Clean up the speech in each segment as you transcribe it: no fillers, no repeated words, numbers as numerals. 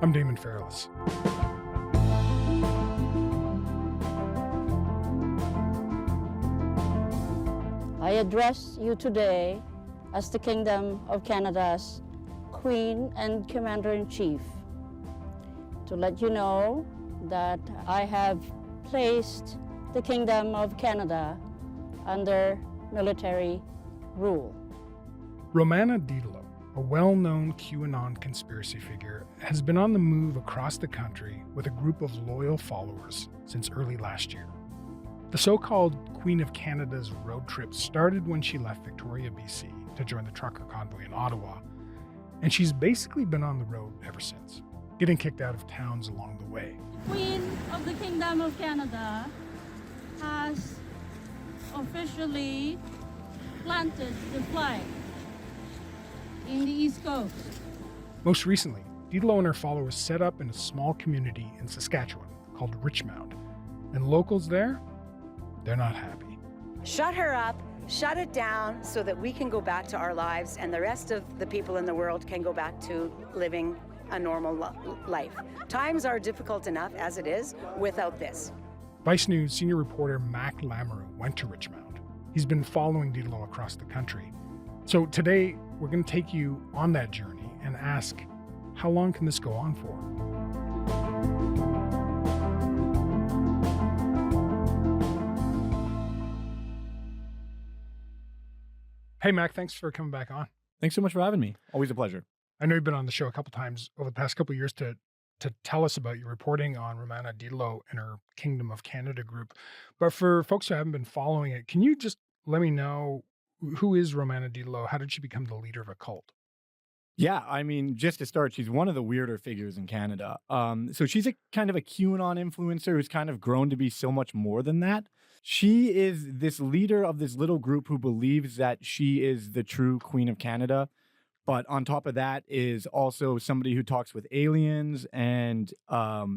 I'm Damon Fairless. I address you today as the Kingdom of Canada's Queen and Commander-in-Chief to let you know that I have placed the Kingdom of Canada under military rule. Romana Didulo, a well-known QAnon conspiracy figure, has been on the move across the country with a group of loyal followers since early last year. The so-called Queen of Canada's road trip started when she left Victoria, BC to join the trucker convoy in Ottawa, and she's basically been on the road ever since, getting kicked out of towns along the way. The Queen of the Kingdom of Canada has officially planted the flag in the East Coast. Most recently, Didulo and her followers set up in a small community in Saskatchewan called Richmound, and locals there, they're not happy. Shut her up, shut it down so that we can go back to our lives and the rest of the people in the world can go back to living a normal life. Times are difficult enough as it is without this. Vice News senior reporter Mack Lamoureux went to Richmound. He's been following Didulo across the country. So today, we're going to take you on that journey and ask, how long can this go on for? Hey, Mac, thanks for coming back on. Thanks so much for having me. Always a pleasure. I know you've been on the show a couple times over the past couple of years to tell us about your reporting on Romana Didulo and her Kingdom of Canada group. But for folks who haven't been following it, can you just let me know, who is Romana Didulo? How did she become the leader of a cult? Yeah, I mean, just to start, she's one of the weirder figures in Canada. So she's a kind of a QAnon influencer who's kind of grown to be so much more than that. She is this leader of this little group who believes that she is the true Queen of Canada. But on top of that is also somebody who talks with aliens and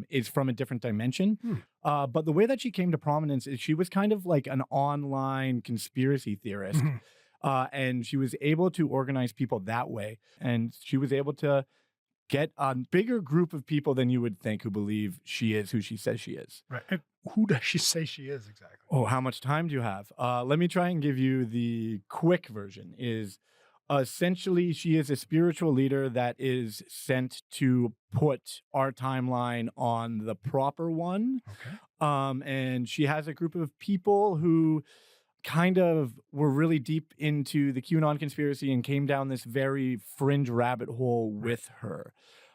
is from a different dimension. But the way that she came to prominence is she was kind of like an online conspiracy theorist. And she was able to organize people that way. And she was able to get a bigger group of people than you would think who believe she is who she says she is. Right. And who does she say she is exactly? Oh, how much time do you have? Let me try and give you the quick version. Is essentially, she is a spiritual leader that is sent to put our timeline on the proper one. Okay. And she has a group of people who kind of were really deep into the QAnon conspiracy and came down this very fringe rabbit hole with her.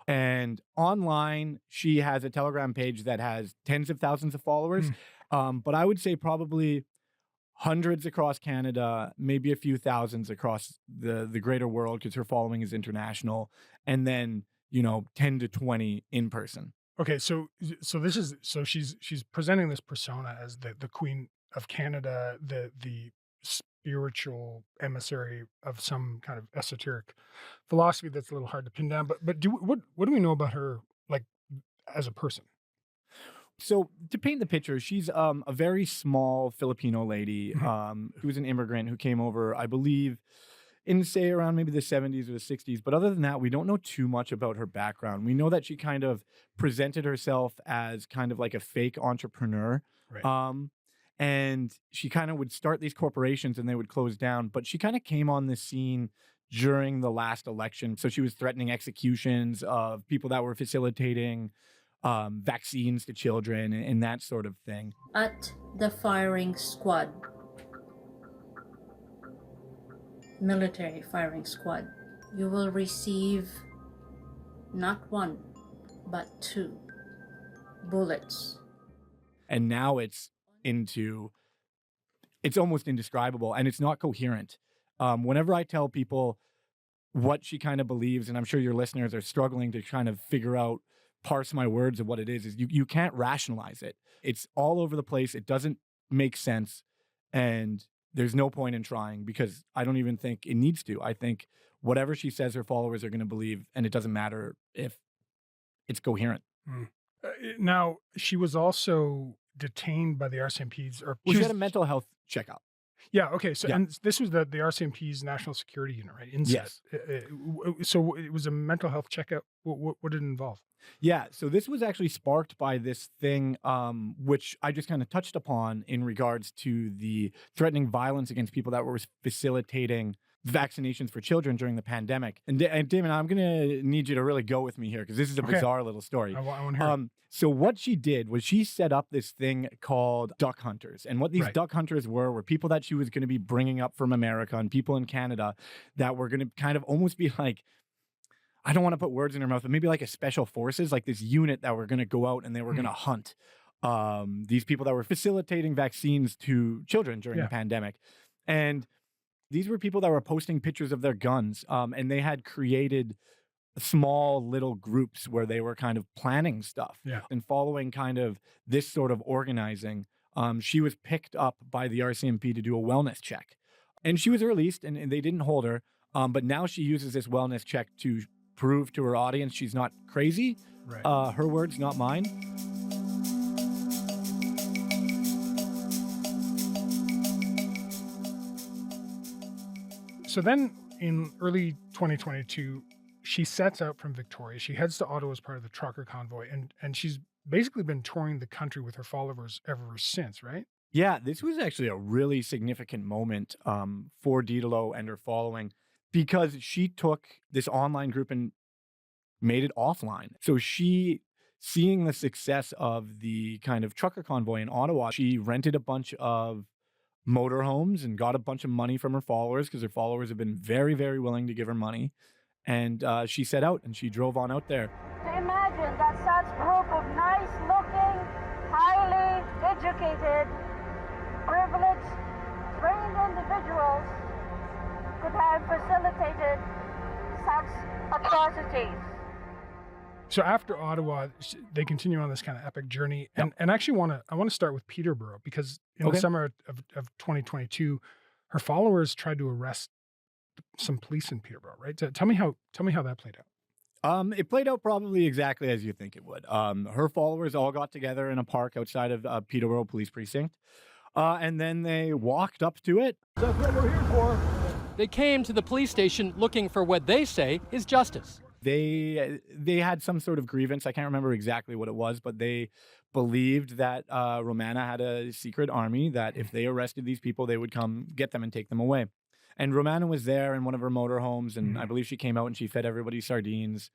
And online, she has a Telegram page that has tens of thousands of followers. But I would say probably hundreds across Canada, maybe a few thousands across the greater world, because her following is international. And then, 10 to 20 in person. Okay, so she's presenting this persona as the Queen of Canada, the spiritual emissary of some kind of esoteric philosophy that's a little hard to pin down. But what do we know about her, like, as a person? So to paint the picture, she's a very small Filipino lady who's an immigrant who came over, I believe, in, say, around maybe the 70s or the 60s. But other than that, we don't know too much about her background. We know that she kind of presented herself as kind of like a fake entrepreneur. Right. And she kind of would start these corporations and they would close down. But she kind of came on the scene during the last election. So she was threatening executions of people that were facilitating vaccines to children and that sort of thing. At the firing squad, military firing squad, you will receive not one, but 2 bullets. And now it's almost indescribable and it's not coherent. Whenever I tell people what she kind of believes, and I'm sure your listeners are struggling to kind of parse my words of what it is you can't rationalize it. It's all over the place. It doesn't make sense. And there's no point in trying because I don't even think it needs to. I think whatever she says her followers are going to believe, and it doesn't matter if it's coherent. Now, she was also detained by the RCMPs. She had a mental health checkup. Yeah. Okay. So, Yeah. and this was the RCMP's National Security Unit, right? INSET. Yes. So it was a mental health checkup. What did it involve? Yeah, so this was actually sparked by this thing, which I just kind of touched upon in regards to the threatening violence against people that were facilitating vaccinations for children during the pandemic. And Damon, I'm going to need you to really go with me here because this is a Okay. bizarre little story. I want to hear it. So what she did was she set up this thing called duck hunters. And what these Right. duck hunters were people that she was going to be bringing up from America and people in Canada that were going to kind of almost be like, I don't want to put words in her mouth, but maybe like a special forces, like this unit that were going to go out and they were going to hunt these people that were facilitating vaccines to children during the pandemic. And these were people that were posting pictures of their guns, and they had created small little groups where they were kind of planning stuff. Yeah. And following kind of this sort of organizing, she was picked up by the RCMP to do a wellness check. And she was released and they didn't hold her. But now she uses this wellness check to prove to her audience she's not crazy. Right. Her words, not mine. So then in early 2022, she sets out from Victoria. She heads to Ottawa as part of the trucker convoy, and she's basically been touring the country with her followers ever since, right? Yeah, this was actually a really significant moment for Didulo and her following because she took this online group and made it offline. So she, seeing the success of the kind of trucker convoy in Ottawa, she rented a bunch of motorhomes and got a bunch of money from her followers because her followers have been very, very willing to give her money. And she set out and she drove on out there. To imagine that such group of nice-looking, highly educated, privileged, trained individuals could have facilitated such atrocities. So after Ottawa, they continue on this kind of epic journey, and actually I want to start with Peterborough because in the summer of 2022, her followers tried to arrest some police in Peterborough, right? So tell me how that played out. It played out probably exactly as you think it would. Her followers all got together in a park outside of Peterborough Police Precinct, and then they walked up to it. That's what we're here for. They came to the police station looking for what they say is justice. They had some sort of grievance. I can't remember exactly what it was, but they believed that Romana had a secret army that if they arrested these people, they would come get them and take them away. And Romana was there in one of her motorhomes, and I believe she came out and she fed everybody sardines.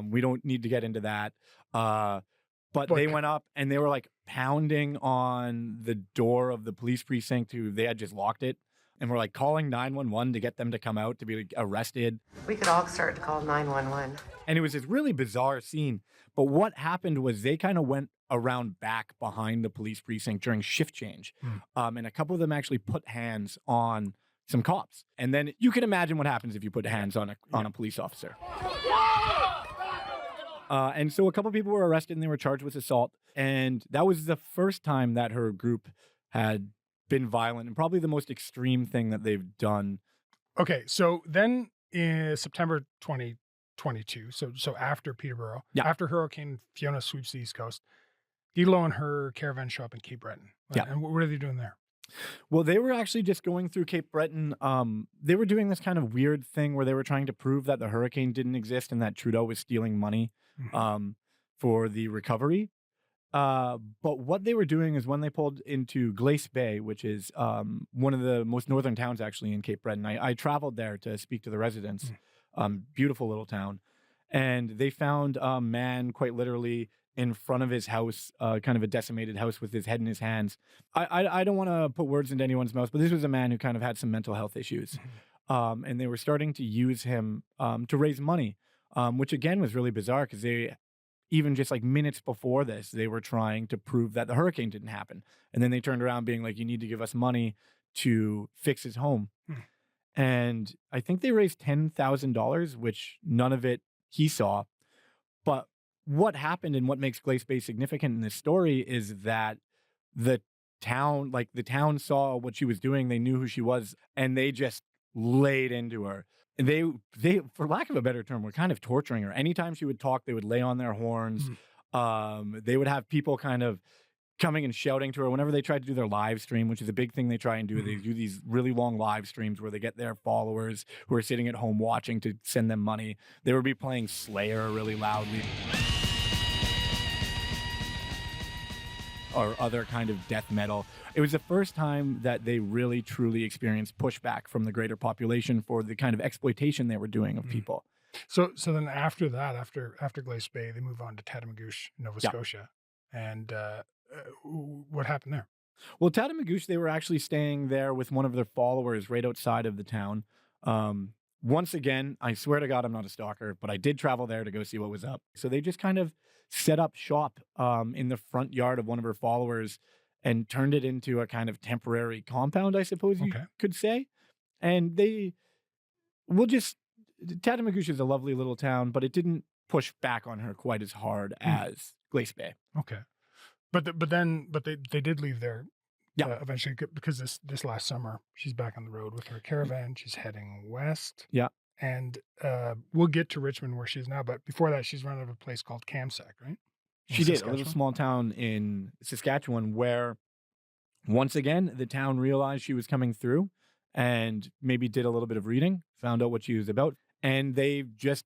We don't need to get into that. But they went up and they were like pounding on the door of the police precinct they had just locked it. And we're like calling 911 to get them to come out to be like, arrested. We could all start to call 911. And it was this really bizarre scene. But what happened was they kind of went around back behind the police precinct during shift change. And a couple of them actually put hands on some cops. And then you can imagine what happens if you put hands on a police officer. And so a couple of people were arrested and they were charged with assault. And that was the first time that her group had been violent and probably the most extreme thing that they've done. Okay, so then in September 2022, so after Peterborough, after Hurricane Fiona sweeps the East Coast, Didulo and her caravan show up in Cape Breton. And what are they doing there? Well, they were actually just going through Cape Breton. They were doing this kind of weird thing where they were trying to prove that the hurricane didn't exist and that Trudeau was stealing money for the recovery. But what they were doing is when they pulled into Glace Bay, which is one of the most northern towns actually in Cape Breton. I traveled there to speak to the residents. Beautiful little town. And they found a man quite literally in front of his house, kind of a decimated house with his head in his hands. I don't want to put words into anyone's mouth, but this was a man who kind of had some mental health issues. And they were starting to use him to raise money, which again was really bizarre because even just like minutes before this, they were trying to prove that the hurricane didn't happen. And then they turned around being like, you need to give us money to fix his home. And I think they raised $10,000, which none of it he saw. But what happened and what makes Glace Bay significant in this story is that the town saw what she was doing. They knew who she was and they just laid into her. They, for lack of a better term, were kind of torturing her. Anytime she would talk, they would lay on their horns. They would have people kind of coming and shouting to her whenever they try to do their live stream, which is a big thing they try and do. They do these really long live streams where they get their followers who are sitting at home watching to send them money. They would be playing Slayer really loudly, or other kind of death metal. It was the first time that they really truly experienced pushback from the greater population for the kind of exploitation they were doing of people. So then after that, after Glace Bay, they move on to Tatamagouche, Nova Scotia. And what happened there? Well, Tatamagouche, they were actually staying there with one of their followers right outside of the town. Once again, I swear to God, I'm not a stalker, but I did travel there to go see what was up. So they just kind of set up shop in the front yard of one of her followers and turned it into a kind of temporary compound, I suppose you could say. And Tatamagouche is a lovely little town, but it didn't push back on her quite as hard as Glace Bay. Okay. But they did leave there eventually, because this last summer, she's back on the road with her caravan. She's heading west. Yeah. And we'll get to Richmond where she is now, but before that, she's run out of a place called Kamsack, right? She did, a little small town in Saskatchewan where, once again, the town realized she was coming through and maybe did a little bit of reading, found out what she was about, and they just,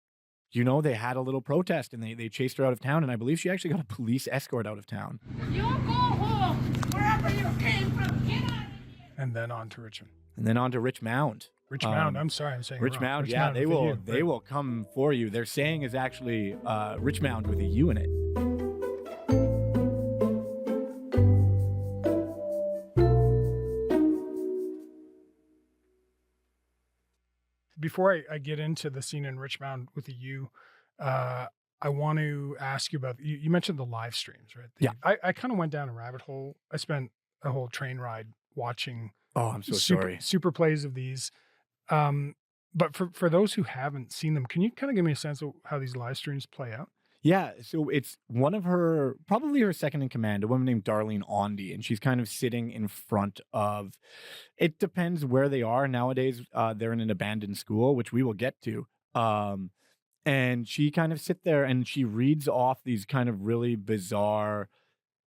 they had a little protest and they chased her out of town, and I believe she actually got a police escort out of town. You go home, wherever you came from, get out of here. And then on to Richmond. And then on to Richmound. Richmound, I'm sorry, I'm saying Richmound, yeah, they will come for you. Their saying is actually Richmound with a U in it. Before I get into the scene in Richmond with a U, I want to ask you about, you mentioned the live streams, right? I kind of went down a rabbit hole. I spent a whole train ride watching I'm so sorry. super plays of these. But for those who haven't seen them, can you kind of give me a sense of how these live streams play out? Yeah, so it's one of her, probably her second in command, a woman named Darlene Ondy, and she's kind of sitting in front of, it depends where they are. Nowadays, they're in an abandoned school, which we will get to. And she kind of sits there and she reads off these kind of really bizarre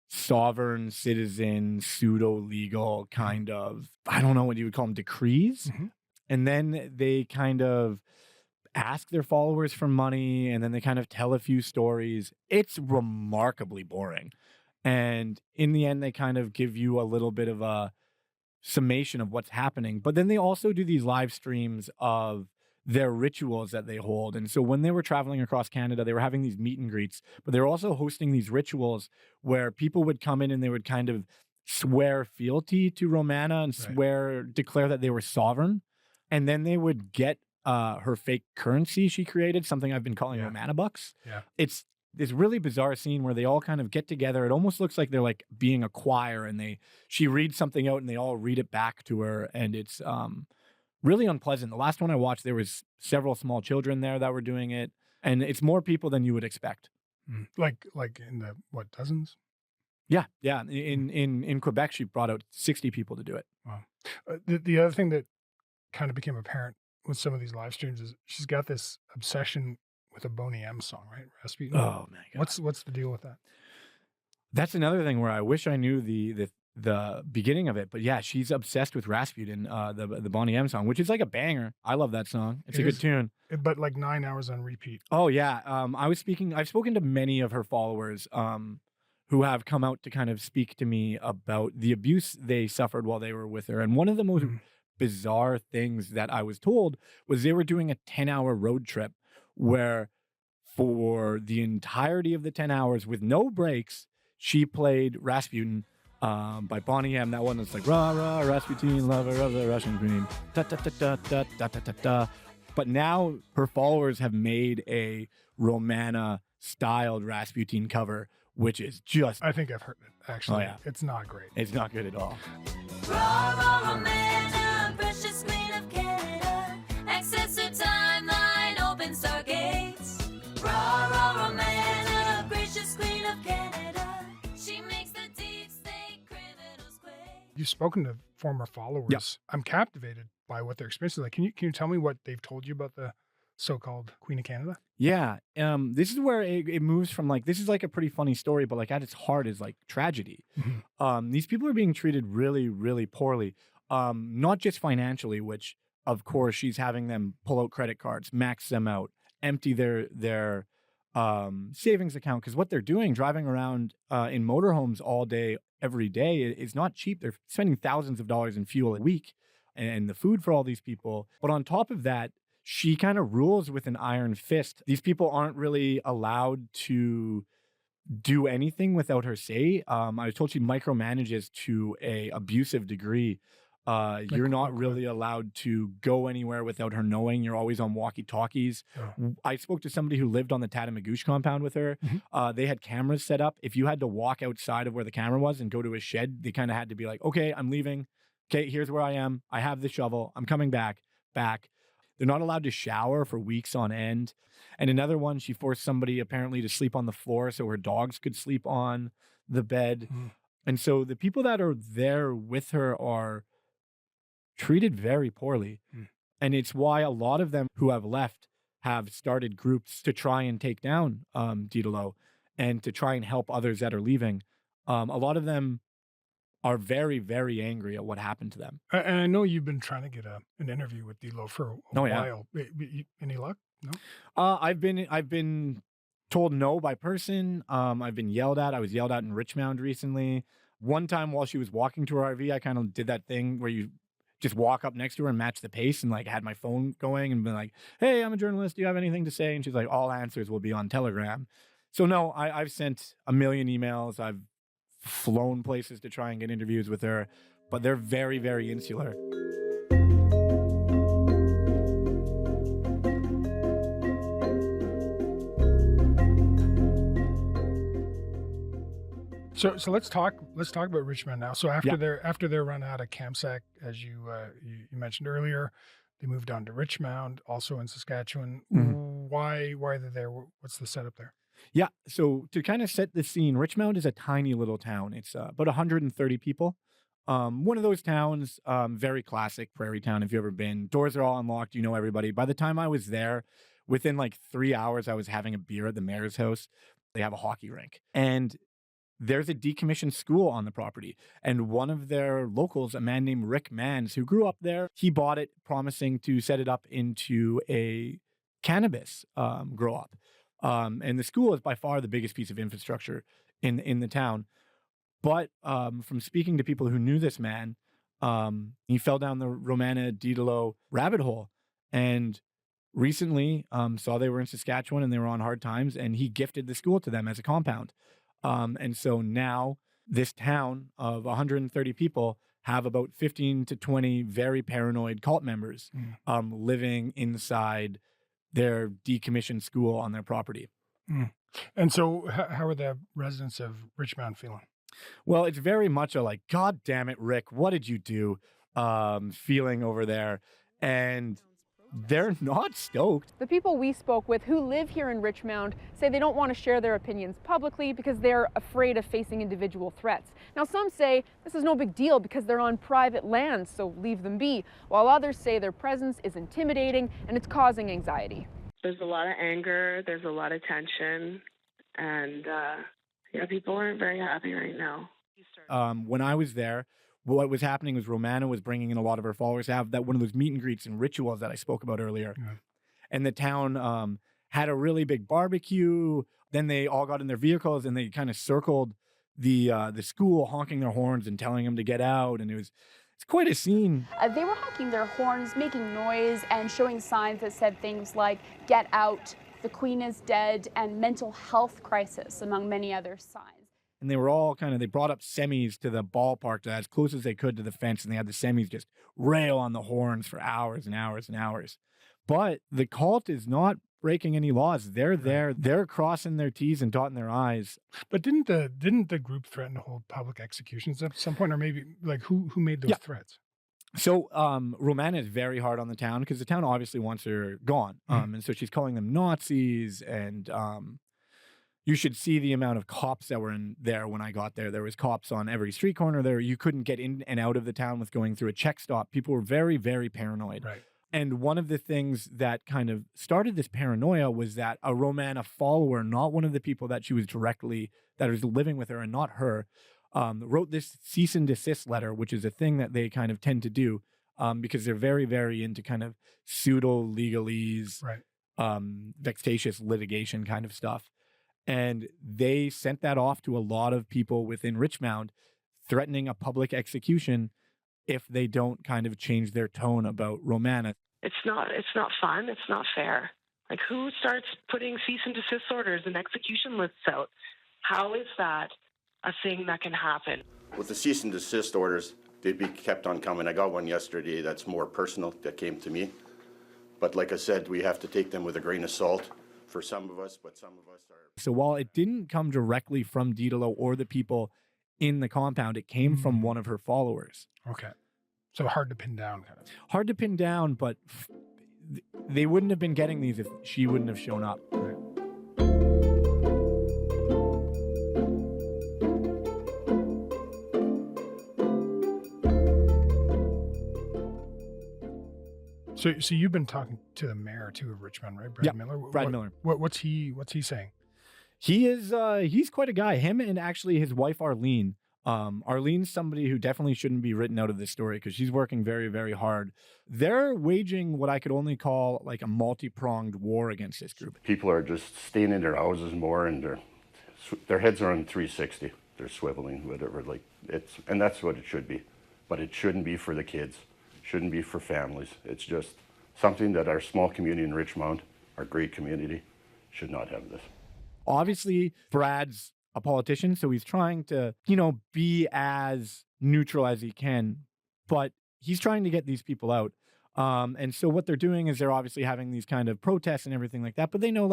sovereign citizen, pseudo-legal kind of, I don't know what you would call them, decrees. And then they kind of ask their followers for money, and then they kind of tell a few stories. It's remarkably boring. And in the end, they kind of give you a little bit of a summation of what's happening. But then they also do these live streams of their rituals that they hold. And so when they were traveling across Canada, they were having these meet and greets, but they were also hosting these rituals where people would come in and they would kind of swear fealty to Romana and declare that they were sovereign. And then they would get her fake currency she created, something I've been calling Romana bucks. Yeah. It's this really bizarre scene where they all kind of get together. It almost looks like they're like being a choir, and she reads something out and they all read it back to her. And it's really unpleasant. The last one I watched, there was several small children there that were doing it, and it's more people than you would expect. Like in the dozens? Yeah. In Quebec, she brought out 60 people to do it. Wow. The other thing that kind of became apparent with some of these live streams is she's got this obsession with a Boney M song, right? Rasputin. Oh my God. What's the deal with that? That's another thing where I wish I knew the beginning of it, but yeah, she's obsessed with Rasputin, the Boney M song, which is like a banger. I love that song. It's a good tune. But like 9 hours on repeat. Oh yeah. I've spoken to many of her followers who have come out to kind of speak to me about the abuse they suffered while they were with her. And one of the most bizarre things that I was told was they were doing a 10-hour road trip where for the entirety of the 10 hours with no breaks, she played Rasputin by Boney M. That one that's like, rah, rah, Rasputin, lover of the Russian queen. Da, da, da, da, da, da, da, da, da. But now her followers have made a Romana-styled Rasputin cover, which is just... I think I've heard it, actually. Oh, yeah. It's not great. It's not good at all. Rah, rah, Romana, precious queen of Canada. Access her timeline, open stargates. Rah, rah, Romana, gracious queen of Canada. She makes the deep state criminals quake. You've spoken to former followers. Yep. I'm captivated by what their experience is like. Can you tell me what they've told you about the so-called Queen of Canada? Yeah. This is where it moves from like, this is like a pretty funny story, but like at its heart is like tragedy. These people are being treated really, really poorly. Not just financially, which of course she's having them pull out credit cards, max them out, empty their savings account. Because what they're doing, driving around in motorhomes all day, every day, is not cheap. They're spending thousands of dollars in fuel a week and the food for all these people. But on top of that, she kind of rules with an iron fist. These people aren't really allowed to do anything without her say. I was told she micromanages to a abusive degree. You're not really allowed to go anywhere without her knowing. You're always on walkie-talkies. I spoke to somebody who lived on the Tatamagouche compound with her. They had cameras set up. If you had to walk outside of where the camera was and go to a shed, they kind of had to be like, okay, I'm leaving. Okay, here's where I am. I have the shovel. I'm coming back. They're not allowed to shower for weeks on end. And another one, she forced somebody apparently to sleep on the floor so her dogs could sleep on the bed. And so the people that are there with her are treated very poorly. And it's why a lot of them who have left have started groups to try and take down Didulo and to try and help others that are leaving. A lot of them are very, very angry at what happened to them. And I know you've been trying to get an interview with Didulo for a while. Any luck? No? I've been told no by person. I've been yelled at. I was yelled at in Richmound recently. One time while she was walking to her RV, I kind of did that thing where you just walk up next to her and match the pace, and like had my phone going and been like, hey, I'm a journalist. Do you have anything to say? And she's like, all answers will be on Telegram. So no, I've sent a million emails. I've flown places to try and get interviews with her, but they're very, very insular. So let's talk about Richmond now. So after their run out of Kamsack, as you mentioned earlier, they moved on to Richmound, also in Saskatchewan. Why are they there? What's the setup there? Yeah, so to kind of set the scene, Richmond is a tiny little town. It's about 130 people. One of those towns, very classic prairie town. If you've ever been, doors are all unlocked. You know everybody. By the time I was there, within like 3 hours, I was having a beer at the mayor's house. They have a hockey rink, and there's a decommissioned school on the property. And one of their locals, a man named Rick Mans, who grew up there, he bought it, promising to set it up into a cannabis grow up. And the school is by far the biggest piece of infrastructure in the town. But from speaking to people who knew this man, he fell down the Romana Didulo rabbit hole, and recently saw they were in Saskatchewan and they were on hard times, and he gifted the school to them as a compound. And so now this town of 130 people have about 15 to 20 very paranoid cult members living inside their decommissioned school on their property. And so how are the residents of Richmond feeling? Well, it's very much a like, God damn it, Rick, what did you do feeling over there. And they're not stoked. The people we spoke with who live here in Richmond say they don't want to share their opinions publicly because they're afraid of facing individual threats. Now, some say this is no big deal because they're on private land, so leave them be, while others say their presence is intimidating and it's causing anxiety. There's a lot of anger, there's a lot of tension, and people aren't very happy right now. When I was there, what was happening was Romana was bringing in a lot of her followers to have that one of those meet and greets and rituals that I spoke about earlier. And the town had a really big barbecue. Then they all got in their vehicles and they kind of circled the school, honking their horns and telling them to get out. And it's quite a scene. They were honking their horns, making noise, and showing signs that said things like, "Get out," "The Queen is dead," and "Mental health crisis," among many other signs. And they were all they brought up semis to the ballpark to as close as they could to the fence. And they had the semis just rail on the horns for hours and hours and hours. But the cult is not breaking any laws. They're there. They're crossing their T's and dotting their I's. But didn't the group threaten to hold public executions at some point? Or maybe like who made those threats? So Romana is very hard on the town because the town obviously wants her gone. And so she's calling them Nazis, and you should see the amount of cops that were in there when I got there. There was cops on every street corner there. You couldn't get in and out of the town with going through a check stop. People were very, very paranoid. Right. And one of the things that kind of started this paranoia was that a Romana follower, not one of the people that she was that was living with her and not her, wrote this cease and desist letter, which is a thing that they kind of tend to do because they're very, very into kind of pseudo-legalese, vexatious litigation kind of stuff. And they sent that off to a lot of people within Richmound, threatening a public execution if they don't kind of change their tone about Romana. It's not fun. It's not fair. Like, who starts putting cease and desist orders and execution lists out? How is that a thing that can happen? With the cease and desist orders, they'd be kept on coming. I got one yesterday that's more personal that came to me. But like I said, we have to take them with a grain of salt for some of us, but some of us are. So while it didn't come directly from Didulo or the people in the compound, it came from one of her followers. Okay. So hard to pin down, kind of. Hard to pin down, but they wouldn't have been getting these if she wouldn't have shown up. Right. So you've been talking to the mayor too of Richmond, right? Brad Miller. Brad Miller. What's he saying? He is he's quite a guy. Him and actually his wife Arlene. Arlene's somebody who definitely shouldn't be written out of this story because she's working very, very hard. They're waging what I could only call like a multi-pronged war against this group. People are just staying in their houses more, and their heads are on 360. They're swiveling, whatever. And that's what it should be, but it shouldn't be for the kids. Shouldn't be for families. It's just something that our small community in Richmond, our great community, should not have this. Obviously, Brad's a politician, so he's trying to, be as neutral as he can, but he's trying to get these people out. And so what they're doing is they're obviously having these kind of protests and everything like that, but they know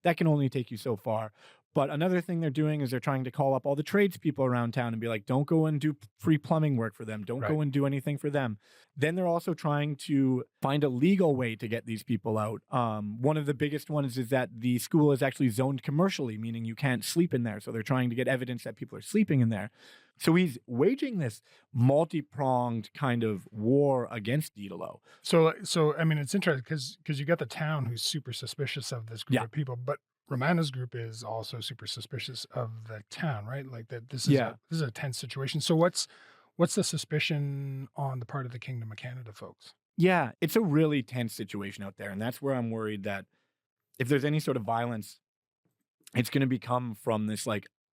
that can only take you so far. But another thing they're doing is they're trying to call up all the tradespeople around town and be like, don't go and do free plumbing work for them. Don't go and do anything for them. Then they're also trying to find a legal way to get these people out. One of the biggest ones is that the school is actually zoned commercially, meaning you can't sleep in there. So they're trying to get evidence that people are sleeping in there. So he's waging this multi-pronged kind of war against Didulo. So I mean, it's interesting because you got the town who's super suspicious of this group of people, but Romana's group is also super suspicious of the town, right? Like that this is a tense situation. So what's the suspicion on the part of the Kingdom of Canada folks? Yeah, it's a really tense situation out there. And that's where I'm worried that if there's any sort of violence, it's going to become from this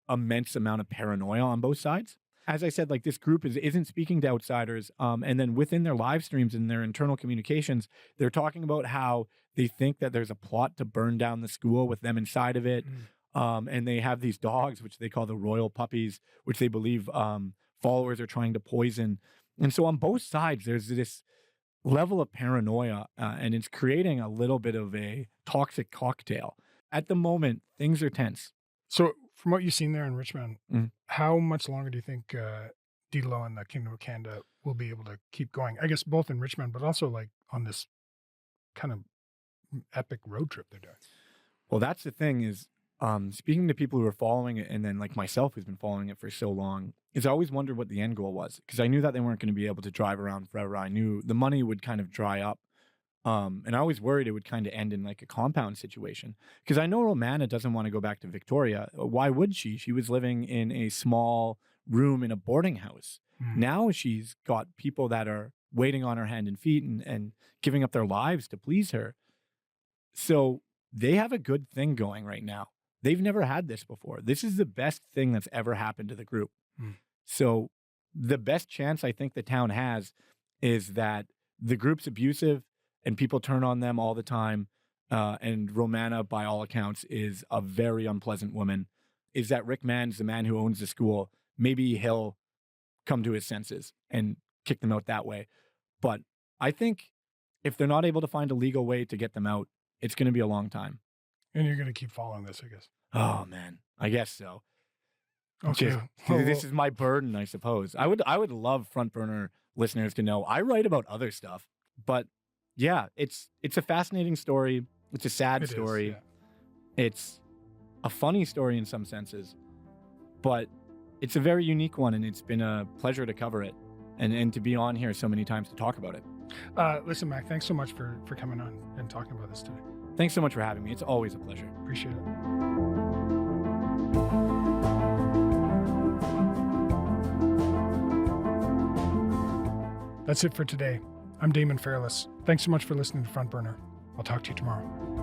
immense amount of paranoia on both sides. As I said, this group isn't speaking to outsiders. And then within their live streams and their internal communications, they're talking about how they think that there's a plot to burn down the school with them inside of it. And they have these dogs, which they call the royal puppies, which they believe followers are trying to poison. And so on both sides, there's this level of paranoia, and it's creating a little bit of a toxic cocktail. At the moment, things are tense. So from what you've seen there in Richmond, how much longer do you think Didulo and the Kingdom of Canada will be able to keep going? I guess both in Richmond, but also on this kind of epic road trip they're doing. Well, that's the thing is, speaking to people who are following it, and then myself who's been following it for so long, is I always wondered what the end goal was, because I knew that they weren't going to be able to drive around forever. I knew the money would kind of dry up. And I always worried it would kind of end in a compound situation, because I know Romana doesn't want to go back to Victoria. Why would she? She was living in a small room in a boarding house. Now she's got people that are waiting on her hand and feet and giving up their lives to please her. So they have a good thing going right now. They've never had this before. This is the best thing that's ever happened to the group. So the best chance I think the town has is that the group's abusive and people turn on them all the time. And Romana, by all accounts, is a very unpleasant woman. Is that Rick Mann's the man who owns the school? Maybe he'll come to his senses and kick them out that way. But I think if they're not able to find a legal way to get them out, it's going to be a long time. And you're going to keep following this, I guess. Oh, man. I guess so. Okay. This is my burden, I suppose. I would love Front Burner listeners to know I write about other stuff. But yeah, it's a fascinating story. It's a sad story. It's a funny story in some senses. But it's a very unique one, and it's been a pleasure to cover it and to be on here so many times to talk about it. Listen, Mack, thanks so much for coming on and talking about this today. Thanks so much for having me. It's always a pleasure. Appreciate it. That's it for today. I'm Damon Fairless. Thanks so much for listening to Front Burner. I'll talk to you tomorrow.